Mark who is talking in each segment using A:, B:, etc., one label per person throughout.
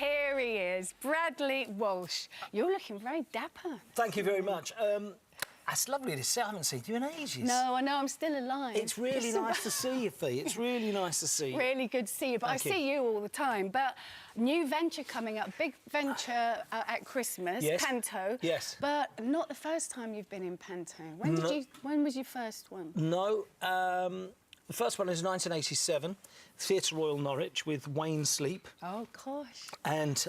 A: here he is, Bradley Walsh. You're looking very dapper.
B: Thank you very much. It's lovely to see. I haven't seen you in ages.
A: No, I know, I'm still alive.
B: It's really nice to see you, Fee. It's really nice to see you.
A: Really good to see you, but I see you all the time. But new venture coming up, big venture at Christmas,
B: yes.
A: Panto.
B: Yes.
A: But not the first time you've been in Panto. When was your first one?
B: No, the first one is 1987, Theatre Royal Norwich with Wayne Sleep.
A: Oh, gosh.
B: And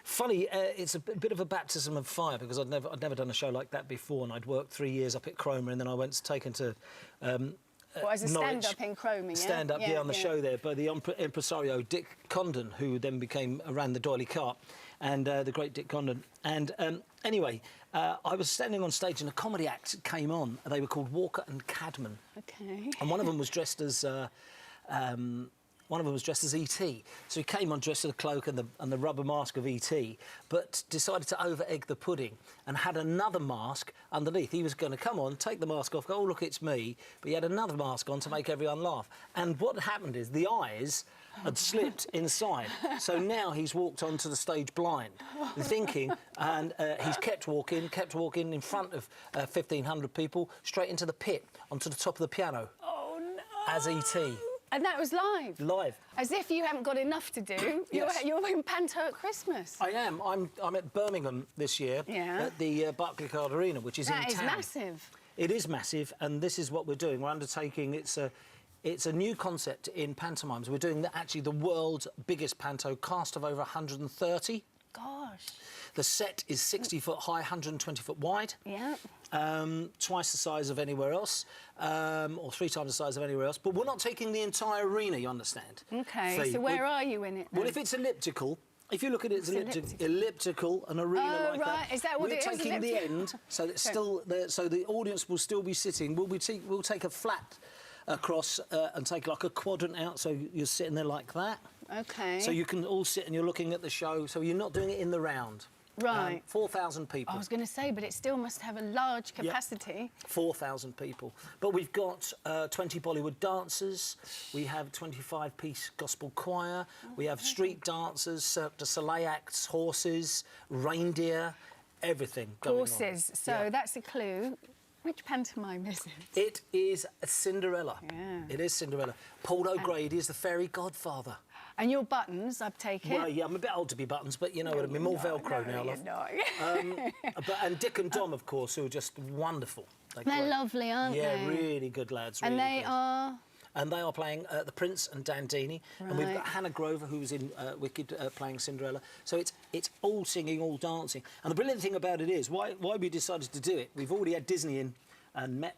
B: funny, it's a bit of a baptism of fire because I'd never done a show like that before, and I'd worked 3 years up at Cromer, and then I went taken to
A: as a stand-up in Cromer, yeah?
B: Stand-up, yeah, on the show there by the impresario Dick Condon, who then ran the Doyley Cart, and the great Dick Condon. And anyway, I was standing on stage and a comedy act came on. They were called Walker and Cadman.
A: Okay.
B: And one of them was dressed as E.T. So he came on dressed in a cloak and the rubber mask of E.T., but decided to over-egg the pudding and had another mask underneath. He was going to come on, take the mask off, go, oh, look, it's me, but he had another mask on to make everyone laugh. And what happened is the eyes had slipped inside. So now he's walked onto the stage blind, thinking, and he's kept walking in front of 1,500 people, straight into the pit, onto the top of the piano.
A: Oh, no!
B: As E.T.
A: And that was live?
B: Live.
A: As if you haven't got enough to do.
B: Yes.
A: You're in Panto at Christmas.
B: I am. I'm at Birmingham this year at the Barclaycard Arena, which is in town.
A: That is massive.
B: It is massive, and this is what we're doing. We're undertaking... It's a new concept in pantomimes. We're doing actually the world's biggest panto, cast of over 130.
A: Gosh.
B: The set is 60 foot high, 120 foot wide.
A: Yeah.
B: Twice the size of anywhere else, or 3 times the size of anywhere else. But we're not taking the entire arena, you understand.
A: OK, so where are you in it then?
B: Well, if it's elliptical, if you look at it as elliptical, an arena like
A: right.
B: that,
A: Is that what
B: we're
A: it is?
B: taking the end, so it's still there, so the audience will still be sitting. We'll take a flat across and take like a quadrant out, so you're sitting there like that.
A: OK.
B: So you can all sit and you're looking at the show, so you're not doing it in the round.
A: Right.
B: 4,000 people.
A: I was going to say, but it still must have a large capacity.
B: Yep. 4,000 people. But we've got 20 Bollywood dancers, we have 25-piece gospel choir, we have street dancers, Cirque du Soleil acts, horses, reindeer, everything going on.
A: Horses, so that's a clue. Which pantomime is it?
B: It is Cinderella.
A: Yeah.
B: It is Cinderella. Paul O'Grady is the fairy godfather.
A: And your buttons, I've taken.
B: Well, yeah, I'm a bit old to be buttons, but you know what I mean, more Velcro now, love. And Dick and Dom, of course, who are just wonderful.
A: They're lovely, aren't they?
B: Yeah, really good lads.
A: And
B: really
A: they
B: good.
A: are...
B: And they are playing The Prince and Dandini. Right. And we've got Hannah Grover, who's in Wicked, playing Cinderella. So it's all singing, all dancing. And the brilliant thing about it is, why we decided to do it, we've already had Disney in and met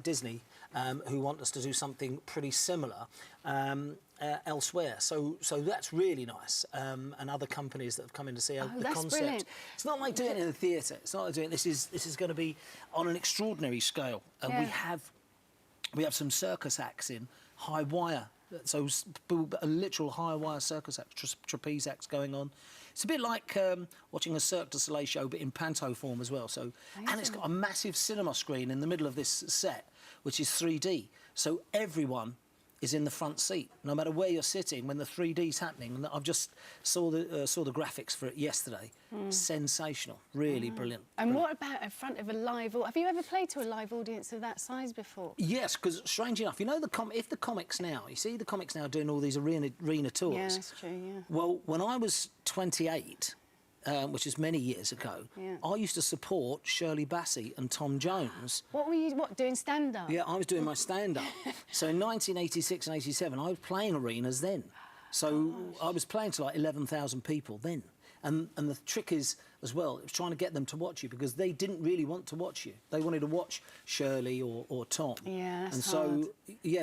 B: Disney, who want us to do something pretty similar elsewhere. So that's really nice. And other companies that have come in to see the concept.
A: Brilliant.
B: It's not like doing it in the theatre. It's not like doing this is going to be on an extraordinary scale. And we have some circus acts in, high wire, so a literal high wire circus act, trapeze acts going on. It's a bit like watching a Cirque du Soleil show, but in panto form as well. So, and it's got a massive cinema screen in the middle of this set, which is 3D. So everyone is in the front seat, no matter where you're sitting when the 3D's happening. And I've just saw the graphics for it yesterday. Sensational, really brilliant.
A: And what about in front of a live audience? Have you ever played to a live audience of that size before? Yes,
B: because strange enough, you know if the comics now, you see the comics now doing all these arena tours.
A: Yeah, that's true. Yeah.
B: Well, when I was 28. Which is many years ago, I used to support Shirley Bassey and Tom Jones.
A: What were you, doing stand-up?
B: Yeah, I was doing my stand-up. So in 1986 and 87, I was playing arenas then. So I was playing to like 11,000 people then. And the trick is, as well, it was trying to get them to watch you because they didn't really want to watch you. They wanted to watch Shirley or Tom.
A: Yeah, that's
B: hard.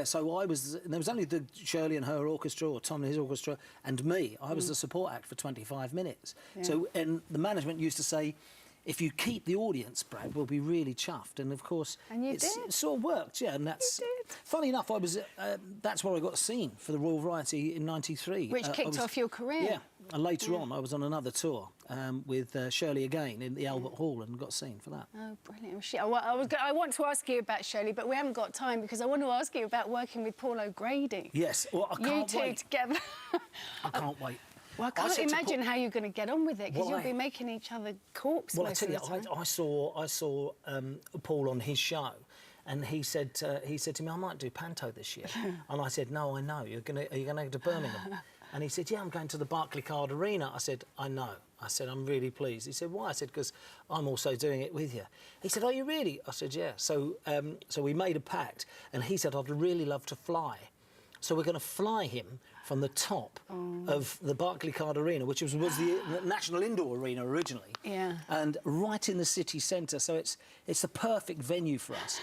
B: So I was... There was only the Shirley and her orchestra, or Tom and his orchestra, and me. I was the support act for 25 minutes. Yeah. So, and the management used to say, if you keep the audience, Brad, we'll be really chuffed. And, of course, it sort of worked, yeah. And that's... Funny enough, I was... that's where I got seen for the Royal Variety in '93.
A: Which kicked off your career.
B: Yeah. And later on, I was on another tour with Shirley again in the Albert Hall and got seen for that.
A: Oh, brilliant. I want to ask you about Shirley, but we haven't got time because I want to ask you about working with Paul O'Grady.
B: Yes, well, I can't wait.
A: You two together.
B: I can't wait.
A: Well, I can't imagine how you're going to get on with it, because you'll be making each other corks most of the time.
B: Well, I tell you, I saw Paul on his show, and he said to me, I might do panto this year. And I said, no, I know. Are you going to go to Birmingham? And he said, yeah, I'm going to the Barclaycard Arena. I said, I know. I said, I'm really pleased. He said, why? I said, because I'm also doing it with you. He said, are you really? I said, yeah. So we made a pact, and he said, I'd really love to fly. So we're going to fly him from the top of the Barclaycard Arena, which was the National Indoor Arena originally,
A: yeah,
B: and right in the city centre. So it's the perfect venue for us.